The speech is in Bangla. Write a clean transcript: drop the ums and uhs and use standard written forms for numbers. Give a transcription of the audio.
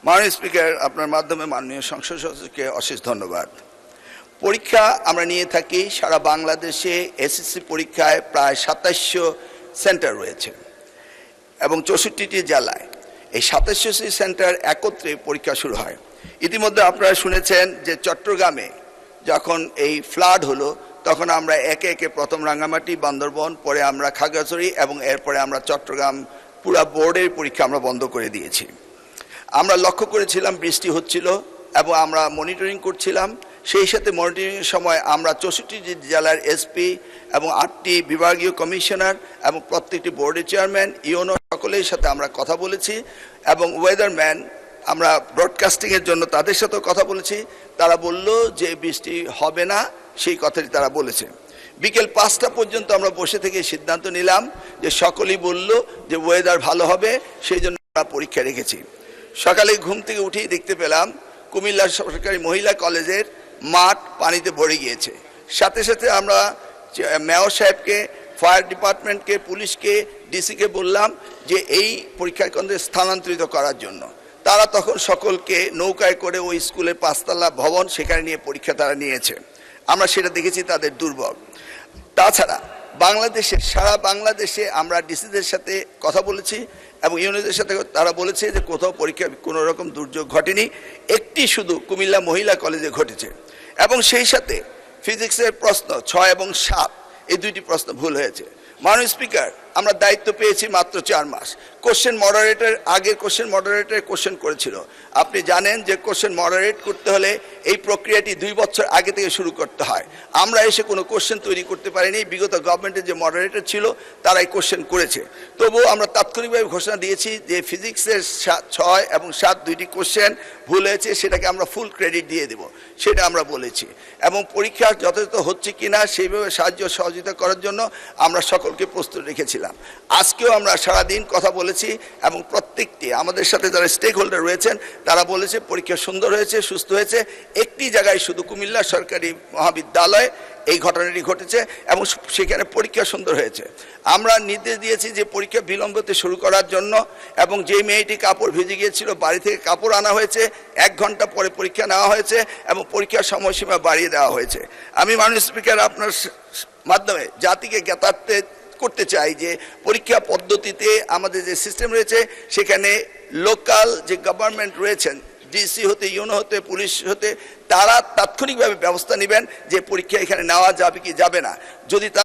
মাননীয় স্পিকার, আপনার মাধ্যমে মাননীয় সংসদ সদস্যকে অশেষ ধন্যবাদ। পরীক্ষা আমরা নিয়ে থাকি সারা বাংলাদেশে। এসএসসি পরীক্ষায় প্রায় ২৭০০ সেন্টার রয়েছে এবং ৬৪টি জেলায় এই ২৭০০ সেন্টার একত্রে পরীক্ষা শুরু হয়। ইতিমধ্যে আপনারা শুনেছেন যে চট্টগ্রামে যখন এই ফ্লাড হলো তখন আমরা একে একে প্রথম রাঙ্গামাটি, বান্দরবন, পরে আমরা খাগড়াছড়ি এবং এরপরে আমরা চট্টগ্রাম পুরা বোর্ডের পরীক্ষা আমরা বন্ধ করে দিয়েছি। আমরা লক্ষ্য করেছিলাম বৃষ্টি হচ্ছিল এবং আমরা মনিটরিং করছিলাম। সেই সাথে মনিটরিংয়ের সময় আমরা ৬৪টি জেলার এসপি এবং ৮টি বিভাগীয় কমিশনার এবং প্রত্যেকটি বোর্ডের চেয়ারম্যান, ইউনো সকলের সাথে আমরা কথা বলেছি এবং ওয়েদারম্যান আমরা ব্রডকাস্টিংয়ের জন্য তাদের সাথেও কথা বলেছি। তারা বলল যে বৃষ্টি হবে না, সেই কথাটি তারা বলেছে। বিকেল ৫টা পর্যন্ত আমরা বসে থেকে সিদ্ধান্ত নিলাম যে সকলেই বলল যে ওয়েদার ভালো হবে, সেই জন্য আমরা পরীক্ষা রেখেছি। সকালে ঘুম থেকে উঠেই দেখতে পেলাম কুমিল্লা সরকারি মহিলা কলেজের মাঠ পানিতে ভরে গিয়েছে। সাথে সাথে আমরা মেয়র সাহেবকে, ফায়ার ডিপার্টমেন্টকে, পুলিশকে, ডিসিকে বললাম যে এই পরীক্ষা কেন্দ্রে স্থানান্তরিত করার জন্য। তারা তখন সকলকে নৌকায় করে ওই স্কুলের ৫তলা ভবন সেখানে নিয়ে পরীক্ষা তারা নিয়েছে। আমরা সেটা দেখেছি তাদের দুর্ভোগ। তাছাড়া সারা বাংলাদেশে আমরা ডিসিদের সাথে কথা বলেছি এবং ইউনিয়নদের সাথে তারা বলেছে যে কোথাও পরীক্ষা কোনো রকম দুর্যোগ ঘটেনি, একটি শুধু কুমিল্লা মহিলা কলেজে ঘটেছে। এবং সেই সাথে ফিজিক্সের প্রশ্ন ৬ এবং ৭ এই দুইটি প্রশ্ন ভুল হয়েছে। মাননীয় স্পিকার, আমরা দায়িত্ব পেয়েছি মাত্র ৪ মাস। আগের কোশ্চেন মডারেটর কোশ্চেন করেছিল। আপনি জানেন যে কোশ্চেন মডারেট করতে হলে এই প্রক্রিয়াটি ২ বছর আগে থেকে শুরু করতে হয়। আমরা এসে কোনো কোশ্চেন তৈরি করতে পারিনি। বিগত গভর্নমেন্টের যে মডারেটর ছিল তারা এই কোশ্চেন করেছে। তবুও আমরা তাৎক্ষণিকভাবে ঘোষণা দিয়েছি যে ফিজিক্সের ৬ এবং ৭ দুইটি কোশ্চেন ভুল হয়েছে, সেটাকে আমরা ফুল ক্রেডিট দিয়ে দেব, সেটা আমরা বলেছি। এবং পরীক্ষা যথাযথ হচ্ছে কিনা সেইভাবে সাহায্য সহযোগিতা করার জন্য আমরা সকলকে প্রস্তুত রেখেছিলাম। আজকেও আমরা সারাদিন কথা বলেছি এবং প্রত্যেকটি আমাদের সাথে যারা স্টেক হোল্ডার রয়েছেন তারা বলেছে পরীক্ষা সুন্দর হয়েছে, সুস্থ হয়েছে। একটি জায়গায় শুধু কুমিল্লা সরকারি মহাবিদ্যালয় এই ঘটনাটি ঘটেছে এবং সেখানে পরীক্ষা সুন্দর হয়েছে। আমরা নির্দেশ দিয়েছি যে পরীক্ষা বিলম্বতে শুরু করার জন্য এবং যে মেয়েটি কাপড় ভিজে গিয়েছিল বাড়ি থেকে কাপড় আনা হয়েছে, ১ ঘন্টা পরে পরীক্ষা নেওয়া হয়েছে এবং পরীক্ষার সময়সীমা বাড়িয়ে দেওয়া হয়েছে। আমি মাননীয় স্পিকার আপনার মাধ্যমে জাতিকে জ্ঞাতার্থে করতে চাই যে পরীক্ষা পদ্ধতিতে আমাদের যে সিস্টেম রয়েছে সেখানে লোকাল যে গভর্নমেন্ট রয়েছেন, ডিসি হতে, ইউনো হতে, পুলিশ হতে, তারা তাৎক্ষণিকভাবে ব্যবস্থা নেবেন যে পরীক্ষা এখানে নেওয়া যাবে কি যাবে না। যদি